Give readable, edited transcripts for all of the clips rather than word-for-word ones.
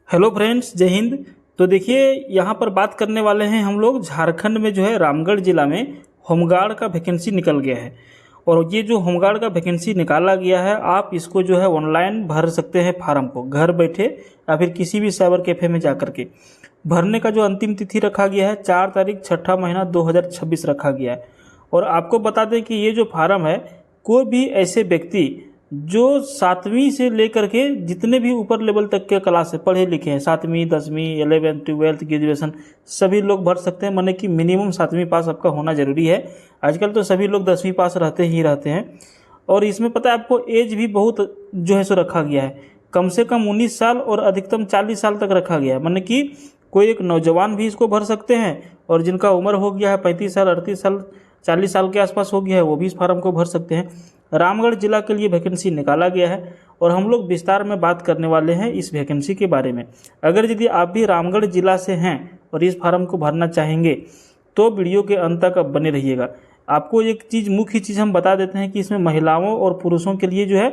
Hello friends, जय हिंद। तो देखिए, यहाँ पर बात करने वाले हैं हम लोग झारखंड में जो है रामगढ़ जिला में होमगार्ड का वैकेंसी निकल गया है। और ये जो होमगार्ड का वैकेंसी निकाला गया है, आप इसको जो है ऑनलाइन भर सकते हैं फार्म को, घर बैठे या फिर किसी भी साइबर कैफ़े में जा करके। भरने का जो अंतिम तिथि रखा गया है 4 तारीख 6ठा महीना 2026 रखा गया है। और आपको बता दें कि ये जो फार्म है, कोई भी ऐसे व्यक्ति जो 7वीं से लेकर के जितने भी ऊपर लेवल तक के क्लास से पढ़े लिखे हैं, 7वीं 10वीं 11th 12th ग्रेजुएशन, सभी लोग भर सकते हैं। माने कि मिनिमम 7वीं पास आपका होना जरूरी है। आजकल तो सभी लोग 10वीं पास रहते हैं। और इसमें पता है आपको एज भी बहुत जो है सो रखा गया है, कम से कम 19 साल और अधिकतम 40 साल तक रखा गया है। माने कि कोई एक नौजवान भी इसको भर सकते हैं, और जिनका उम्र हो गया है 35 साल 38 साल 40 साल के आसपास हो गया है, वो भी इस फार्म को भर सकते हैं। रामगढ़ जिला के लिए वैकेंसी निकाला गया है और हम लोग विस्तार में बात करने वाले हैं इस वैकेंसी के बारे में। अगर यदि आप भी रामगढ़ जिला से हैं और इस फार्म को भरना चाहेंगे तो वीडियो के अंत तक आप बने रहिएगा। आपको एक चीज़, मुख्य चीज़ हम बता देते हैं कि इसमें महिलाओं और पुरुषों के लिए जो है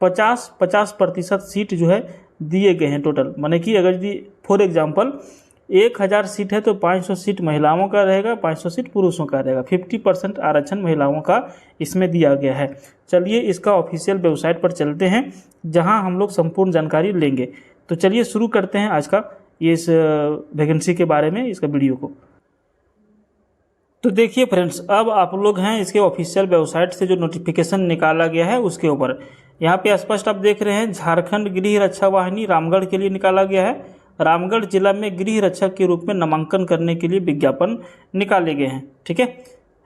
50% सीट जो है दिए गए हैं टोटल। माने कि अगर यदि फॉर एग्जाम्पल 1000 सीट है तो 500 सीट महिलाओं का रहेगा, 500 सीट पुरुषों का रहेगा। 50% आरक्षण महिलाओं का इसमें दिया गया है। चलिए इसका ऑफिशियल वेबसाइट पर चलते हैं, जहां हम लोग संपूर्ण जानकारी लेंगे। तो चलिए शुरू करते हैं आज का ये इस वैकेंसी के बारे में इसका वीडियो को। तो देखिए फ्रेंड्स, अब आप लोग हैं इसके ऑफिशियल वेबसाइट से जो नोटिफिकेशन निकाला गया है उसके ऊपर। यहाँ पे स्पष्ट आप देख रहे हैं, झारखंड गृह रक्षा वाहिनी रामगढ़ के लिए निकाला गया है। रामगढ़ जिला में गृह रक्षक के रूप में नामांकन करने के लिए विज्ञापन निकाले गए हैं। ठीक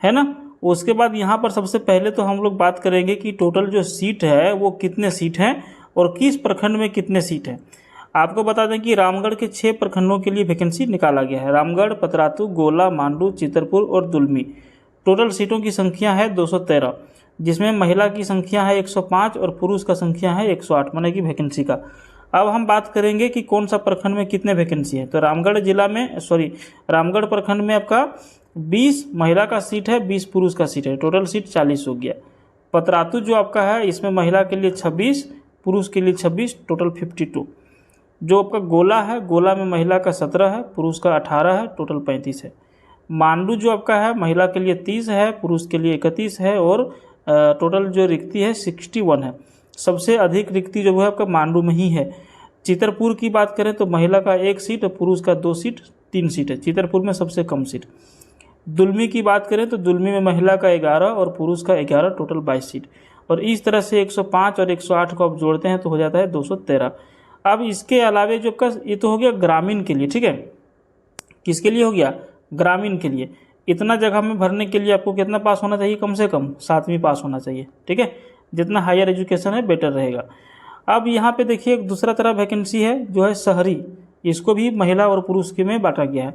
है ना। उसके बाद यहाँ पर सबसे पहले तो हम लोग बात करेंगे कि टोटल जो सीट है वो कितने सीट हैं और किस प्रखंड में कितने सीट हैं। आपको बता दें कि रामगढ़ के 6 प्रखंडों के लिए वैकेंसी निकाला गया है। रामगढ़, पतरातू, गोला, मांडू, चितरपुर और दुलमी। टोटल सीटों की संख्या है 213, जिसमें महिला की संख्या है 105 और पुरुष का संख्या है 108 माने की वैकेंसी का। अब हम बात करेंगे कि कौन सा प्रखंड में कितने वैकेंसी है। तो रामगढ़ प्रखंड में आपका 20 महिला का सीट है, 20 पुरुष का सीट है, टोटल सीट 40 हो गया। पतरातू जो आपका है, इसमें महिला के लिए 26, पुरुष के लिए 26, टोटल 52। जो आपका गोला है, गोला में महिला का 17 है, पुरुष का 18 है, टोटल 35 है। मांडू जो आपका है, महिला के लिए 30 है, पुरुष के लिए 31 है, और टोटल जो रिक्ति है 61 है। सबसे अधिक रिक्ति जो है आपका मांडू में ही है। चितरपुर की बात करें तो महिला का 1 सीट और पुरुष का 2 सीट 3 सीट है। चितरपुर में सबसे कम सीट। दुलमी की बात करें तो दुलमी में महिला का 11 और पुरुष का 11, टोटल 22 सीट। और इस तरह से 105 और 108 को आप जोड़ते हैं तो हो जाता है 213। अब इसके अलावे जो आपका ये तो हो गया ग्रामीण के लिए। ठीक है, किसके लिए हो गया? ग्रामीण के लिए। इतना जगह में भरने के लिए आपको कितना पास होना चाहिए? कम से कम 7वीं पास होना चाहिए। ठीक है, जितना हायर एजुकेशन है बेटर रहेगा। अब यहाँ पे देखिए एक दूसरा तरह वैकेंसी है जो है शहरी। इसको भी महिला और पुरुष के में बांटा गया है।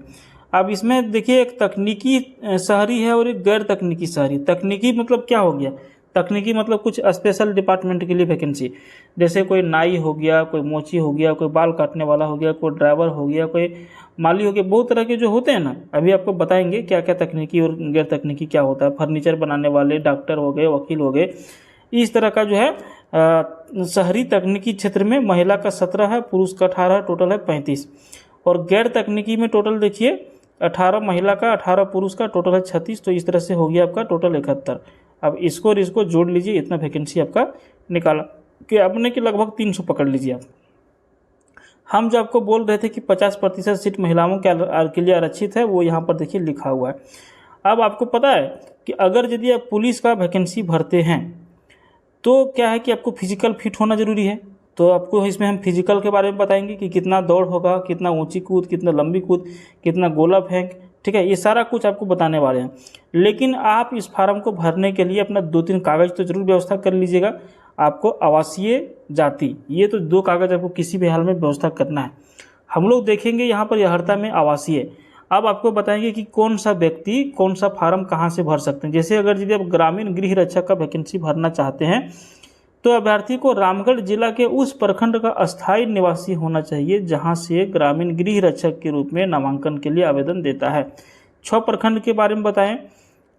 अब इसमें देखिए एक तकनीकी शहरी है और एक गैर तकनीकी शहरी। तकनीकी मतलब क्या हो गया? तकनीकी मतलब कुछ स्पेशल डिपार्टमेंट के लिए वैकेंसी, जैसे कोई नाई हो गया, कोई मोची हो गया, कोई बाल काटने वाला हो गया, कोई ड्राइवर हो गया, कोई माली हो गया। बहुत तरह के जो होते हैं ना, अभी आपको बताएंगे क्या क्या तकनीकी और गैर तकनीकी क्या होता है। फर्नीचर बनाने वाले, डॉक्टर हो गए, वकील हो गए। इस तरह का जो है शहरी तकनीकी क्षेत्र में महिला का 17 है, पुरुष का 18 है, टोटल है 35। और गैर तकनीकी में टोटल देखिए 18 महिला का, 18 पुरुष का, टोटल है 36। तो इस तरह से हो गया आपका टोटल 71। अब इसको और इसको जोड़ लीजिए, इतना वैकेंसी आपका निकाला कि अपने के लगभग 300 पकड़ लीजिए आप। हम जो आपको बोल रहे थे कि 50% सीट महिलाओं के लिए आरक्षित है, वो यहाँ पर देखिए लिखा हुआ है। अब आपको पता है कि अगर यदि आप पुलिस का वैकेंसी भरते हैं तो क्या है कि आपको फिजिकल फिट होना जरूरी है। तो आपको इसमें हम फिजिकल के बारे में बताएंगे कि कितना दौड़ होगा, कितना ऊंची कूद, कितना लंबी कूद, कितना गोला फेंक। ठीक है, ये सारा कुछ आपको बताने वाले हैं। लेकिन आप इस फार्म को भरने के लिए अपना 2-3 कागज़ तो जरूर व्यवस्था कर लीजिएगा। आपको आवासीय जाति, ये तो 2 कागज़ आपको किसी भी हाल में व्यवस्था करना है। हम लोग देखेंगे यहाँ पर यहर्ता में आवासीय। अब आपको बताएंगे कि कौन सा व्यक्ति कौन सा फार्म कहाँ से भर सकते हैं। जैसे अगर यदि आप ग्रामीण गृह रक्षक का वैकेंसी भरना चाहते हैं तो अभ्यर्थी को रामगढ़ जिला के उस प्रखंड का अस्थायी निवासी होना चाहिए जहां से ग्रामीण गृह रक्षक के रूप में नामांकन के लिए आवेदन देता है। 6 प्रखंड के बारे में बताएं।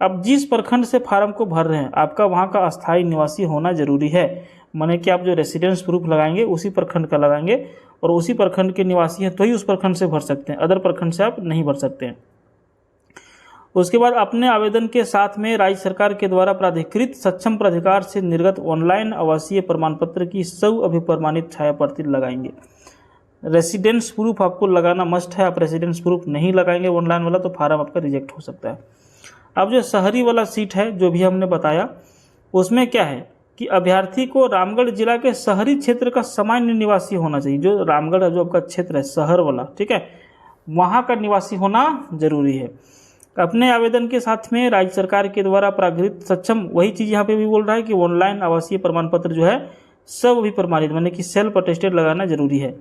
अब जिस प्रखंड से फार्म को भर रहे हैं आपका वहां का अस्थायी निवासी होना जरूरी है। माने कि आप जो रेसिडेंस प्रूफ लगाएंगे उसी प्रखंड का लगाएंगे, और उसी प्रखंड के निवासी हैं तो ही उस प्रखंड से भर सकते हैं, अदर प्रखंड से आप नहीं भर सकते हैं। उसके बाद अपने आवेदन के साथ में राज्य सरकार के द्वारा प्राधिकृत सक्षम प्राधिकार से निर्गत ऑनलाइन आवासीय प्रमाण पत्र की सब अभिप्रमाणित छाया प्रति लगाएंगे। रेसिडेंस प्रूफ आपको लगाना मस्ट है, आप रेसिडेंस प्रूफ नहीं लगाएंगे ऑनलाइन वाला तो फार्म आपका रिजेक्ट हो सकता है। अब जो शहरी वाला सीट है जो भी हमने बताया, उसमें क्या है कि अभ्यर्थी को रामगढ़ जिला के शहरी क्षेत्र का सामान्य निवासी होना चाहिए। जो रामगढ़ जो आपका क्षेत्र है शहर वाला, ठीक है, वहाँ का निवासी होना जरूरी है। अपने आवेदन के साथ में राज्य सरकार के द्वारा प्राधिकृत सक्षम, वही चीज़ यहाँ पे भी बोल रहा है कि ऑनलाइन आवासीय प्रमाण पत्र जो है सब भी प्रमाणित माने कि सेल्फ अटेस्टेड लगाना जरूरी है।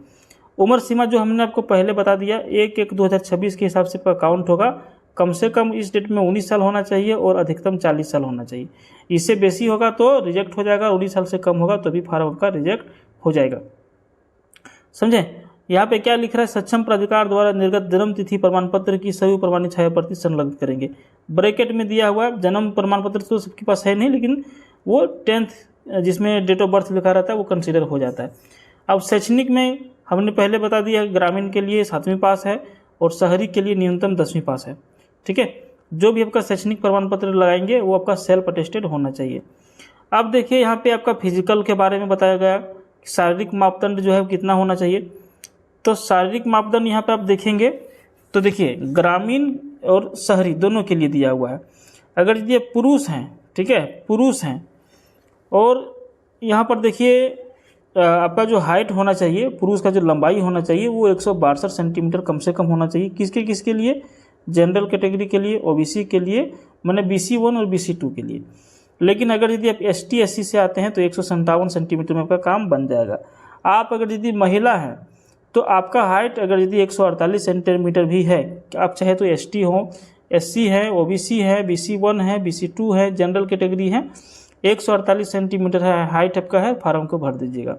उम्र सीमा जो हमने आपको पहले बता दिया 1/1/2026 के हिसाब से काउंट होगा। कम से कम इस डेट में 19 साल होना चाहिए और अधिकतम 40 साल होना चाहिए। इससे बेसी होगा तो रिजेक्ट हो जाएगा, 19 साल से कम होगा तो भी फार्म आपका रिजेक्ट हो जाएगा। समझे? यहाँ पे क्या लिख रहा है, सक्षम प्राधिकार द्वारा निर्गत जन्म तिथि प्रमाण पत्र की सभी प्रमाणित छाया प्रति संलग्न करेंगे। ब्रैकेट में दिया हुआ है, जन्म प्रमाण पत्र तो सबके पास है नहीं, लेकिन वो 10th जिसमें डेट ऑफ बर्थ लिखा रहता है वो कंसीडर हो जाता है। अब शैक्षणिक में हमने पहले बता दिया, ग्रामीण के लिए 7वीं पास है और शहरी के लिए न्यूनतम 10वीं पास है। ठीक है, जो भी आपका शैक्षणिक प्रमाण पत्र लगाएंगे वो आपका सेल्फ अटेस्टेड होना चाहिए। अब देखिए यहाँ पे आपका फिजिकल के बारे में बताया गया, शारीरिक मापदंड जो है कितना होना चाहिए। तो शारीरिक मापदंड यहाँ पे आप देखेंगे तो देखिए ग्रामीण और शहरी दोनों के लिए दिया हुआ है। अगर ये पुरुष हैं, ठीक है, पुरुष हैं, और यहाँ पर देखिए आपका जो हाइट होना चाहिए, पुरुष का जो लंबाई होना चाहिए वो 162 सेंटीमीटर कम से कम होना चाहिए। किसके लिए? जनरल कैटेगरी के लिए, ओबीसी के लिए, माने BC1 और BC2 के लिए। लेकिन अगर यदि आप ST SC से आते हैं तो 157 सेंटीमीटर में आपका काम बन जाएगा। आप अगर यदि महिला हैं तो आपका हाइट अगर यदि 148 सेंटीमीटर भी है, आप चाहे तो ST हो, SC है, OBC है, BC1 है, BC2 है, जनरल कैटेगरी है, 148 सेंटीमीटर है हाइट आपका है, फार्म को भर दीजिएगा।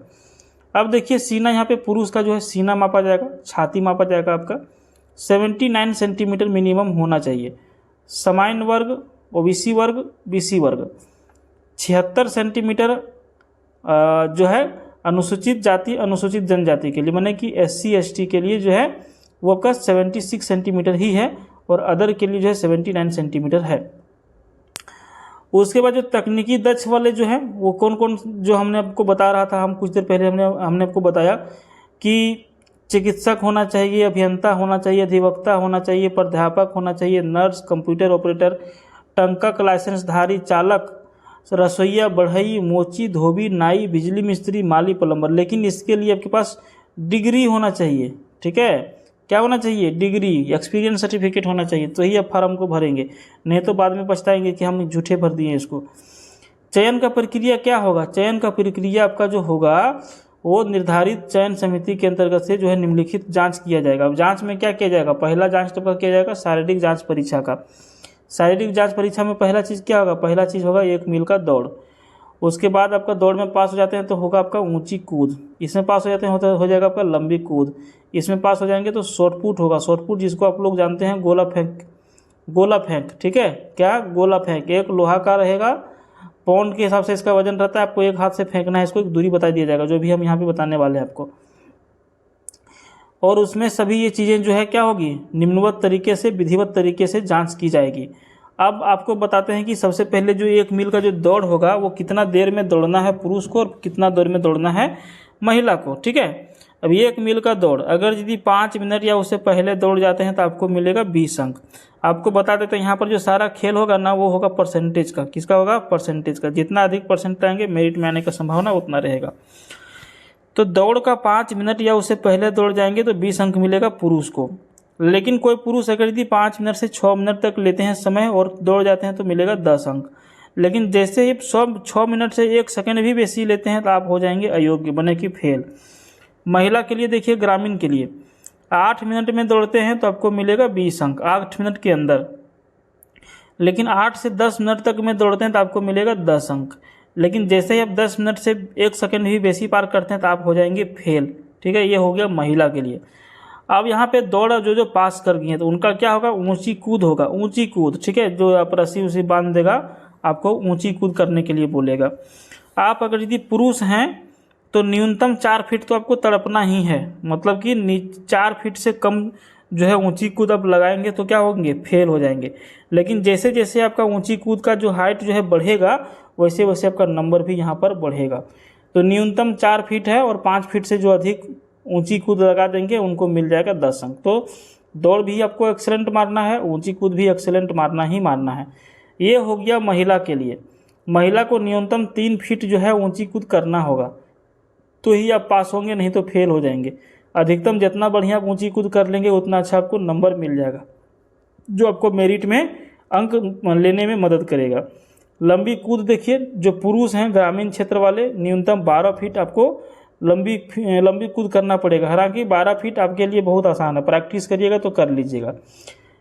अब देखिए सीना, यहाँ पे पुरुष का जो है सीना मापा जाएगा, छाती मापा जाएगा आपका 79 सेंटीमीटर मिनिमम होना चाहिए। सामान्य वर्ग, OBC वर्ग, BC वर्ग 76 सेंटीमीटर जो है अनुसूचित जाति अनुसूचित जनजाति के लिए, माने कि SC ST के लिए जो है वो आपका 76 सेंटीमीटर ही है और अदर के लिए जो है 79 सेंटीमीटर है। उसके बाद जो तकनीकी दक्ष वाले जो हैं वो कौन कौन, जो हमने आपको बता रहा था, हम कुछ देर पहले हमने आपको बताया कि चिकित्सक होना चाहिए, अभियंता होना चाहिए, अधिवक्ता होना चाहिए, प्राध्यापक होना चाहिए, नर्स, कंप्यूटर ऑपरेटर, टंकक लाइसेंसधारी, चालक, रसोईया, बढ़ई, मोची, धोबी, नाई, बिजली मिस्त्री, माली, प्लम्बर। लेकिन इसके लिए आपके पास डिग्री होना चाहिए। ठीक है, क्या होना चाहिए? डिग्री, एक्सपीरियंस सर्टिफिकेट होना चाहिए, तो ही आप फार्म को भरेंगे, नहीं तो बाद में पछताएंगे कि हम झूठे भर दिए इसको। चयन का प्रक्रिया क्या होगा? चयन का प्रक्रिया आपका जो होगा वो निर्धारित चयन समिति के अंतर्गत से जो है निम्नलिखित जांच किया जाएगा। अब जांच में क्या किया जाएगा? पहला जांच तो किया जाएगा शारीरिक जांच परीक्षा का। शारीरिक जांच परीक्षा में पहला चीज़ क्या होगा? पहला चीज़ होगा 1 मील का दौड़। उसके बाद आपका दौड़ में पास हो जाते हैं तो होगा आपका ऊंची कूद, इसमें पास हो जाते हैं हो जाएगा आपका लंबी कूद, इसमें पास हो जाएंगे तो शॉर्ट पुट होगा। शॉर्ट पुट जिसको आप लोग जानते हैं गोला फेंक, गोला फेंक, ठीक है, क्या? गोला फेंक। एक लोहा का रहेगा, पाउंड के हिसाब से इसका वजन रहता है, आपको एक हाथ से फेंकना है, इसको एक दूरी बता दिया जाएगा जो भी हम यहाँ पे बताने वाले हैं आपको। और उसमें सभी ये चीज़ें जो है क्या होगी? निम्नवत तरीके से, विधिवत तरीके से जांच की जाएगी। अब आपको बताते हैं कि सबसे पहले जो 1 मील का जो दौड़ होगा वो कितना देर में दौड़ना है पुरुष को और कितना देर में दौड़ना है महिला को। ठीक है, अब 1 मील का दौड़ अगर यदि 5 मिनट या उससे पहले दौड़ जाते हैं तो आपको मिलेगा 20 अंक। आपको बता देते हैं यहाँ पर जो सारा खेल होगा ना वो होगा परसेंटेज का। किसका होगा? परसेंटेज का। जितना अधिक परसेंट आएंगे मेरिट में आने का संभावना उतना रहेगा। तो दौड़ का 5 मिनट या उससे पहले दौड़ जाएंगे तो 20 अंक मिलेगा पुरुष को। लेकिन कोई पुरुष अगर यदि 5 मिनट से 6 मिनट तक लेते हैं समय और दौड़ जाते हैं तो मिलेगा 10 अंक। लेकिन जैसे ही 6 मिनट से 1 सेकंड भी बेसी लेते हैं तो आप हो जाएंगे अयोग्य, बने कि फेल। महिला के लिए देखिए, ग्रामीण के लिए 8 मिनट में दौड़ते हैं तो आपको मिलेगा 20 अंक 8 मिनट के अंदर। लेकिन 8 से 10 मिनट तक में दौड़ते हैं तो आपको मिलेगा 10 अंक। लेकिन जैसे ही आप 10 मिनट से 1 सेकंड भी बेसी पार करते हैं तो आप हो जाएंगे फेल। ठीक है, ये हो गया महिला के लिए। अब यहाँ पे दौड़ जो पास कर गई है तो उनका क्या होगा? ऊंची कूद होगा, ऊंची कूद। ठीक है, जो आप रस्सी उसी बांध देगा आपको ऊंची कूद करने के लिए बोलेगा। आप अगर यदि पुरुष हैं तो न्यूनतम 4 फीट तो आपको तड़पना ही है, मतलब कि 4 फीट से कम जो है ऊंची कूद आप लगाएंगे तो क्या होंगे, फेल हो जाएंगे। लेकिन जैसे जैसे आपका ऊंची कूद का जो हाइट जो है बढ़ेगा, वैसे वैसे आपका नंबर भी यहाँ पर बढ़ेगा। तो न्यूनतम 4 फीट है और 5 फीट से जो अधिक ऊंची कूद लगा देंगे उनको मिल जाएगा 10 अंक। तो दौड़ भी आपको एक्सेलेंट मारना है, ऊंची कूद भी एक्सेलेंट मारना ही मारना है। ये हो गया महिला के लिए। महिला को न्यूनतम 3 फीट जो है ऊंची कूद करना होगा तो ही आप पास होंगे, नहीं तो फेल हो जाएंगे। अधिकतम जितना बढ़िया ऊंची कूद कर लेंगे उतना अच्छा आपको नंबर मिल जाएगा, जो आपको मेरिट में अंक लेने में मदद करेगा। लंबी कूद देखिए, जो पुरुष हैं ग्रामीण क्षेत्र वाले, न्यूनतम 12 फीट आपको लंबी कूद करना पड़ेगा। हालांकि 12 फीट आपके लिए बहुत आसान है, प्रैक्टिस करिएगा तो कर लीजिएगा।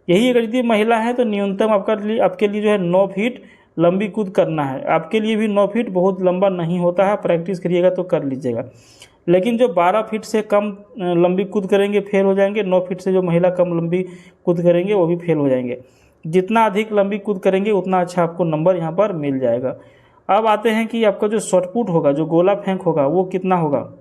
यही अगर यदि महिला है तो न्यूनतम आपके लिए जो है 9 फीट लंबी कूद करना है। आपके लिए भी 9 फीट बहुत लंबा नहीं होता है, प्रैक्टिस करिएगा तो कर लीजिएगा। लेकिन जो 12 फीट से कम लंबी कूद करेंगे फेल हो जाएंगे, 9 फीट से जो महिला कम लंबी कूद करेंगे वो भी फेल हो जाएंगे। जितना अधिक लंबी कूद करेंगे उतना अच्छा आपको नंबर यहाँ पर मिल जाएगा। अब आते हैं कि आपका जो शॉटपुट होगा, जो गोला फेंक होगा, वो कितना होगा।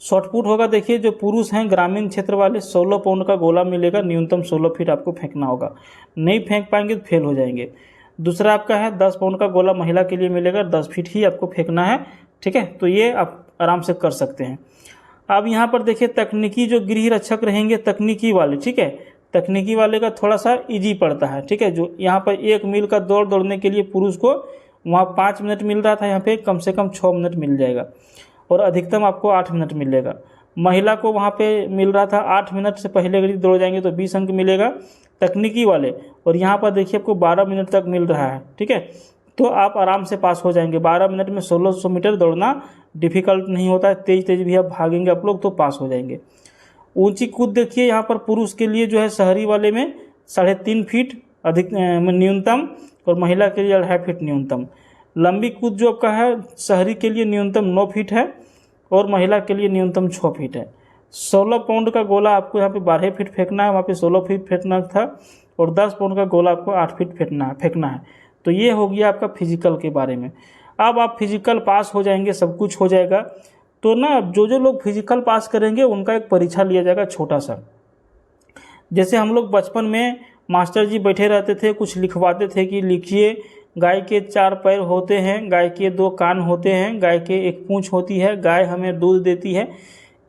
शॉटपुट होगा, देखिए जो पुरुष हैं ग्रामीण क्षेत्र वाले 16 पाउंड का गोला मिलेगा, न्यूनतम 16 फीट आपको फेंकना होगा। नहीं फेंक पाएंगे तो फेल हो जाएंगे। दूसरा आपका है 10 पाउंड का गोला महिला के लिए मिलेगा, 10 फीट ही आपको फेंकना है, ठीक है। तो ये आप आराम से कर सकते हैं। अब यहाँ पर देखिए तकनीकी जो गृह रक्षक रहेंगे, तकनीकी वाले, ठीक है, तकनीकी वाले का थोड़ा सा इजी पड़ता है, ठीक है। जो यहाँ पर 1 मील का दौड़ दौड़ने के लिए पुरुष को वहाँ 5 मिनट मिल रहा था, यहाँ पे कम से कम 6 मिनट मिल जाएगा और अधिकतम आपको 8 मिनट मिलेगा। महिला को वहाँ पे मिल रहा था 8 मिनट से पहले अगर दौड़ जाएंगे तो 20 अंक मिलेगा तकनीकी वाले, और यहाँ पर देखिए आपको 12 मिनट तक मिल रहा है, ठीक है। तो आप आराम से पास हो जाएंगे। 12 मिनट में 1600 मीटर दौड़ना डिफिकल्ट नहीं होता है, तेज तेज भी आप भागेंगे आप लोग तो पास हो जाएंगे। ऊंची कूद देखिए यहाँ पर पुरुष के लिए जो है शहरी वाले में 3.5 फीट अधिक न्यूनतम और महिला के लिए 2.5 फीट न्यूनतम। लंबी कूद जो आपका है शहरी के लिए न्यूनतम 9 फीट है और महिला के लिए न्यूनतम 6 फीट है। 16 पाउंड का गोला आपको यहाँ पे 12 फीट फेंकना है, वहाँ पे 16 फीट फेंकना था, और 10 पाउंड का गोला आपको 8 फीट फेंकना है। तो ये हो गया आपका फिजिकल के बारे में। अब आप फिजिकल पास हो जाएंगे, सब कुछ हो जाएगा, तो ना जो लोग फिजिकल पास करेंगे उनका एक परीक्षा लिया जाएगा छोटा सा। जैसे हम लोग बचपन में मास्टर जी बैठे रहते थे, कुछ लिखवाते थे कि लिखिए गाय के 4 पैर होते हैं, गाय के 2 कान होते हैं, गाय के 1 पूंछ होती है, गाय हमें दूध देती है।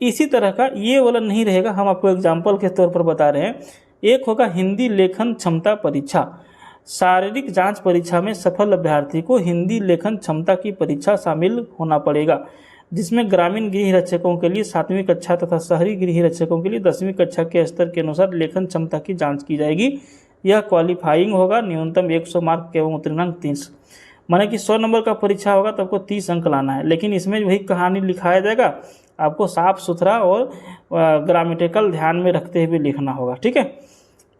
इसी तरह का ये वाला नहीं रहेगा, हम आपको एग्जाम्पल के तौर पर बता रहे हैं। एक होगा हिंदी लेखन क्षमता परीक्षा। शारीरिक जांच परीक्षा में सफल अभ्यर्थी को हिंदी लेखन क्षमता की परीक्षा शामिल होना पड़ेगा, जिसमें ग्रामीण गृह रक्षकों के लिए 7वीं कक्षा तथा शहरी गृह रक्षकों के लिए 10वीं कक्षा के स्तर के अनुसार लेखन क्षमता की जांच की जाएगी। यह क्वालिफाइंग होगा, न्यूनतम 100 मार्क एवं उत्तीर्ण अंक 30, माने कि 100 नंबर का परीक्षा होगा तो आपको 30 अंक लाना है। लेकिन इसमें वही कहानी लिखाया जाएगा, आपको साफ सुथरा और ग्रामेटिकल ध्यान में रखते हुए लिखना होगा, ठीक है।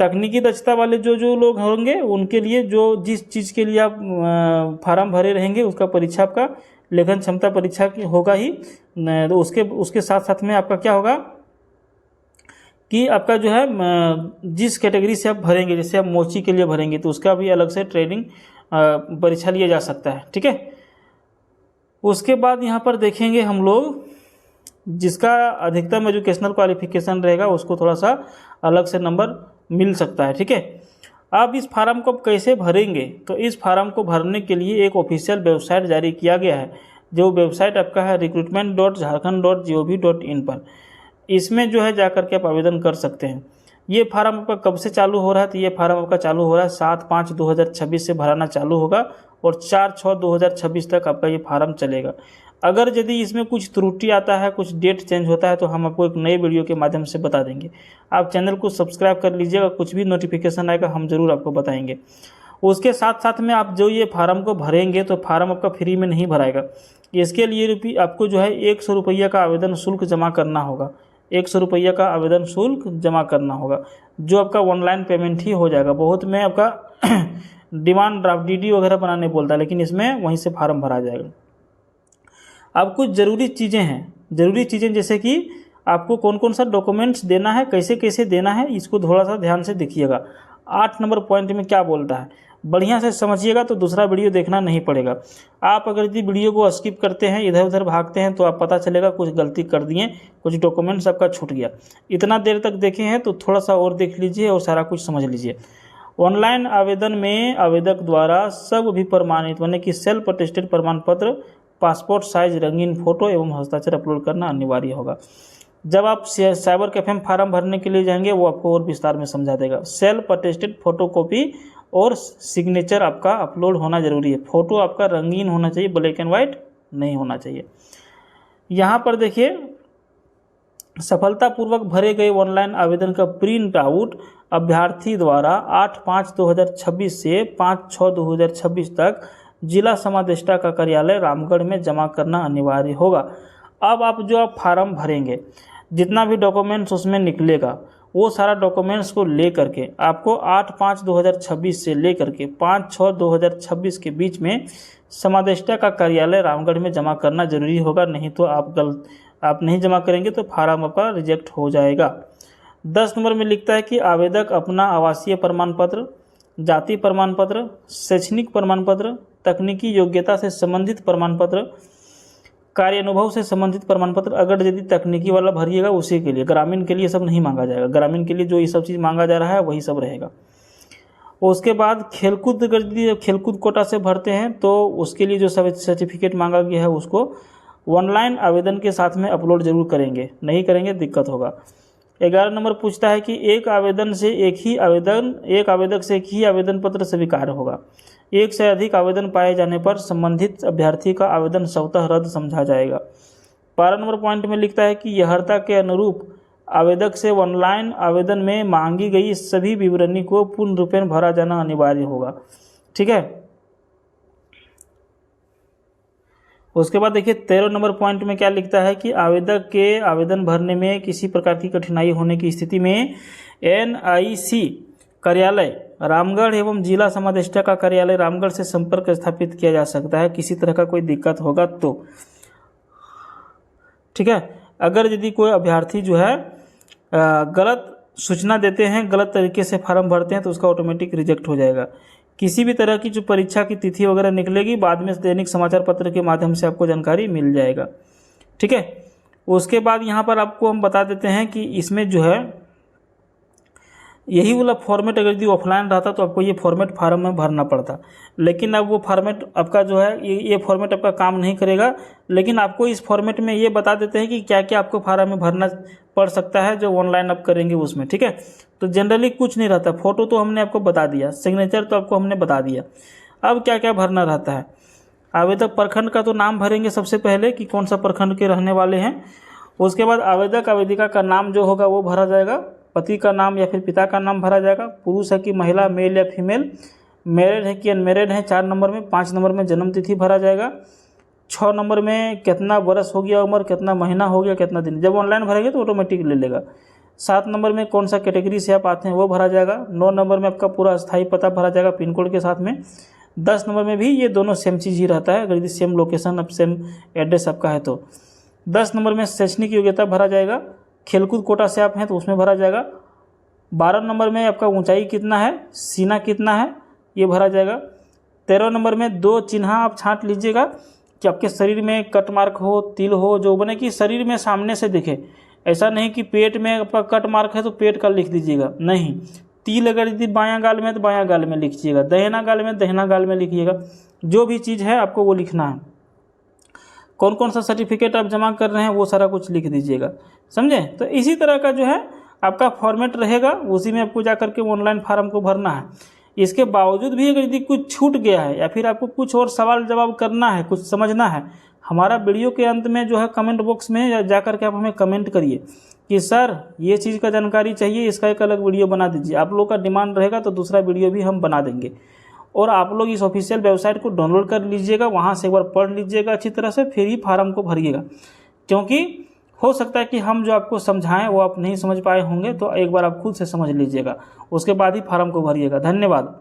तकनीकी दक्षता वाले जो लोग होंगे उनके लिए जो जिस चीज़ के लिए आप फार्म भरे रहेंगे उसका परीक्षा आपका लेखन क्षमता परीक्षा होगा ही। तो उसके साथ साथ में आपका क्या होगा कि आपका जो है जिस कैटेगरी से आप भरेंगे, जैसे आप मोची के लिए भरेंगे तो उसका भी अलग से ट्रेनिंग परीक्षा लिया जा सकता है, ठीक है। उसके बाद यहाँ पर देखेंगे हम लोग जिसका अधिकतम एजुकेशनल क्वालिफिकेशन रहेगा उसको थोड़ा सा अलग से नंबर मिल सकता है, ठीक है। अब इस फार्म को आप कैसे भरेंगे, तो इस फार्म को भरने के लिए एक ऑफिशियल वेबसाइट जारी किया गया है, जो वेबसाइट आपका है recruitment.jharkhand.gov.in पर। इसमें जो है जाकर के आप आवेदन कर सकते हैं। ये फार्म आपका कब से चालू हो रहा है, तो ये फार्म आपका चालू हो रहा है 7/5/2026 से भराना चालू होगा और 4/6/2026 तक आपका ये फार्म चलेगा। अगर यदि इसमें कुछ त्रुटि आता है, कुछ डेट चेंज होता है, तो हम आपको एक नए वीडियो के माध्यम से बता देंगे। आप चैनल को सब्सक्राइब कर लीजिएगा, कुछ भी नोटिफिकेशन आएगा हम ज़रूर आपको बताएंगे। उसके साथ साथ में आप जो ये फार्म को भरेंगे तो फार्म आपका फ्री में नहीं भराएगा। इसके लिए आपको जो है 100 रुपये का आवेदन शुल्क जमा करना होगा। 100 रुपये का आवेदन शुल्क जमा करना होगा, जो आपका ऑनलाइन पेमेंट ही हो जाएगा। बहुत में आपका डिमांड ड्राफ्ट DD वगैरह बनाने बोलता है, लेकिन इसमें वहीं से फार्म भरा जाएगा। अब कुछ ज़रूरी चीज़ें हैं, ज़रूरी चीज़ें जैसे कि आपको कौन कौन सा डॉक्यूमेंट्स देना है, कैसे कैसे देना है, इसको थोड़ा सा ध्यान से देखिएगा। 8 नंबर पॉइंट में क्या बोलता है, बढ़िया से समझिएगा तो दूसरा वीडियो देखना नहीं पड़ेगा। आप अगर यदि वीडियो को स्किप करते हैं, इधर उधर भागते हैं, तो आप पता चलेगा कुछ गलती कर दिए, कुछ डॉक्यूमेंट्स आपका छूट गया। इतना देर तक देखे हैं तो थोड़ा सा और देख लीजिए और सारा कुछ समझ लीजिए। ऑनलाइन आवेदन में आवेदक द्वारा सब भी प्रमाणित माने कि सेल्फ अटेस्टेड प्रमाण पत्र, पासपोर्ट साइज रंगीन फोटो एवं हस्ताक्षर अपलोड करना अनिवार्य होगा। जब आप साइबर कैफे में फार्म भरने के लिए जाएंगे वो आपको और विस्तार में समझा देगा। सेल्फ अटेस्टेड फोटोकॉपी और सिग्नेचर आपका अपलोड होना जरूरी है। फोटो आपका रंगीन होना चाहिए, ब्लैक एंड वाइट नहीं होना चाहिए। यहाँ पर देखिए, सफलतापूर्वक भरे गए ऑनलाइन आवेदन का प्रिंट आउट अभ्यर्थी द्वारा 8/5/2026 से 5/6/2026 तक जिला समादेष्टा का कार्यालय रामगढ़ में जमा करना अनिवार्य होगा। अब आप जो आप फार्म भरेंगे, जितना भी डॉक्यूमेंट्स उसमें निकलेगा, वो सारा डॉक्यूमेंट्स को ले करके आपको 8/5/2026 से ले करके 5/6/2026 के बीच में समादेष्टा का कार्यालय रामगढ़ में जमा करना जरूरी होगा। नहीं तो आप नहीं जमा करेंगे तो फार्म आपका रिजेक्ट हो जाएगा। 10 नंबर में लिखता है कि आवेदक अपना आवासीय प्रमाण पत्र, जाति प्रमाण पत्र, शैक्षणिक प्रमाण पत्र, तकनीकी योग्यता से संबंधित प्रमाण पत्र, कार्य अनुभव से संबंधित प्रमाण पत्र, अगर यदि तकनीकी वाला भरिएगा उसी के लिए, ग्रामीण के लिए सब नहीं मांगा जाएगा। ग्रामीण के लिए जो ये सब चीज़ मांगा जा रहा है वही सब रहेगा। उसके बाद खेलकूद, अगर यदि खेलकूद कोटा से भरते हैं तो उसके लिए जो सर्टिफिकेट मांगा गया है उसको ऑनलाइन आवेदन के साथ में अपलोड जरूर करेंगे, नहीं करेंगे दिक्कत होगा। 11 नंबर पूछता है कि एक आवेदक से एक ही आवेदन पत्र स्वीकार होगा। एक से अधिक आवेदन पाए जाने पर संबंधित अभ्यर्थी का आवेदन स्वतः रद्द समझा जाएगा। 12 नंबर पॉइंट में लिखता है कि अर्हता के अनुरूप आवेदक से ऑनलाइन आवेदन में मांगी गई सभी विवरणी को पूर्ण रूप में भरा जाना अनिवार्य होगा। ठीक है। उसके बाद देखिए 13 नंबर पॉइंट में क्या लिखता है कि आवेदक के आवेदन भरने में किसी प्रकार की कठिनाई होने की स्थिति में NIC कार्यालय रामगढ़ एवं जिला समादेष्टा का कार्यालय रामगढ़ से संपर्क स्थापित किया जा सकता है। किसी तरह का कोई दिक्कत होगा तो, ठीक है। अगर यदि कोई अभ्यर्थी जो है गलत सूचना देते हैं, गलत तरीके से फॉर्म भरते हैं तो उसका ऑटोमेटिक रिजेक्ट हो जाएगा। किसी भी तरह की जो परीक्षा की तिथि वगैरह निकलेगी बाद में दैनिक समाचार पत्र के माध्यम से आपको जानकारी मिल जाएगा। ठीक है। उसके बाद यहाँ पर आपको हम बता देते हैं कि इसमें जो है यही वाला फॉर्मेट अगर यदि ऑफलाइन रहता तो आपको ये फॉर्मेट फार्म में भरना पड़ता, लेकिन अब वो फॉर्मेट आपका जो है ये फॉर्मेट आपका काम नहीं करेगा। लेकिन आपको इस फॉर्मेट में ये बता देते हैं कि क्या क्या आपको फार्म में भरना पड़ सकता है जो ऑनलाइन आप करेंगे उसमें। ठीक है। तो जनरली कुछ नहीं रहता, फोटो तो हमने आपको बता दिया, सिग्नेचर तो आपको हमने बता दिया। अब क्या क्या भरना रहता है, आवेदक प्रखंड का तो नाम भरेंगे सबसे पहले कि कौन सा प्रखंड के रहने वाले हैं। उसके बाद आवेदक आवेदिका का नाम जो होगा वो भरा जाएगा, पति का नाम या फिर पिता का नाम भरा जाएगा, पुरुष है कि महिला, मेल या फीमेल, मैरिड है कि अनमैरिड है 4 नंबर में। 5 नंबर में जन्म तिथि भरा जाएगा। 6 नंबर में कितना वर्ष हो गया उम्र, कितना महीना हो गया, कितना दिन। जब ऑनलाइन भरेंगे तो ऑटोमेटिक ले लेगा। 7 नंबर में कौन सा कैटेगरी से आप आते हैं वो भरा जाएगा। 9 नंबर में आपका पूरा स्थायी पता भरा जाएगा पिन कोड के साथ में। 10 नंबर में भी ये दोनों सेम चीज़ ही रहता है, अगर यदि सेम लोकेशन अब सेम एड्रेस आपका है तो। 10 नंबर में शैक्षणिक योग्यता भरा जाएगा, खेलकूद कोटा से आप हैं तो उसमें भरा जाएगा। 12 नंबर में आपका ऊंचाई कितना है, सीना कितना है, ये भरा जाएगा। 13 नंबर में 2 चिन्ह आप छांट लीजिएगा कि आपके शरीर में कट मार्क हो, तिल हो, जो बने कि शरीर में सामने से दिखे। ऐसा नहीं कि पेट में आपका कट मार्क है तो पेट का लिख दीजिएगा, नहीं। तिल अगर यदि बायां गाल में तो बायां गाल में लिखिएगा, दहिना गाल में दहिना गाल में लिखिएगा। जो भी चीज़ है आपको वो लिखना है। कौन कौन सा सर्टिफिकेट आप जमा कर रहे हैं वो सारा कुछ लिख दीजिएगा, समझे। तो इसी तरह का जो है आपका फॉर्मेट रहेगा, उसी में आपको जा करके ऑनलाइन फार्म को भरना है। इसके बावजूद भी अगर यदि कुछ छूट गया है या फिर आपको कुछ और सवाल जवाब करना है, कुछ समझना है, हमारा वीडियो के अंत में जो है कमेंट बॉक्स में जा करके आप हमें कमेंट करिए कि सर ये चीज़ का जानकारी चाहिए, इसका एक अलग वीडियो बना दीजिए। आप लोग का डिमांड रहेगा तो दूसरा वीडियो भी हम बना देंगे। और आप लोग इस ऑफिशियल वेबसाइट को डाउनलोड कर लीजिएगा, वहाँ से एक बार पढ़ लीजिएगा अच्छी तरह से, फिर ही फार्म को भरिएगा। क्योंकि हो सकता है कि हम जो आपको समझाएं वो आप नहीं समझ पाए होंगे, तो एक बार आप खुद से समझ लीजिएगा, उसके बाद ही फार्म को भरिएगा। धन्यवाद।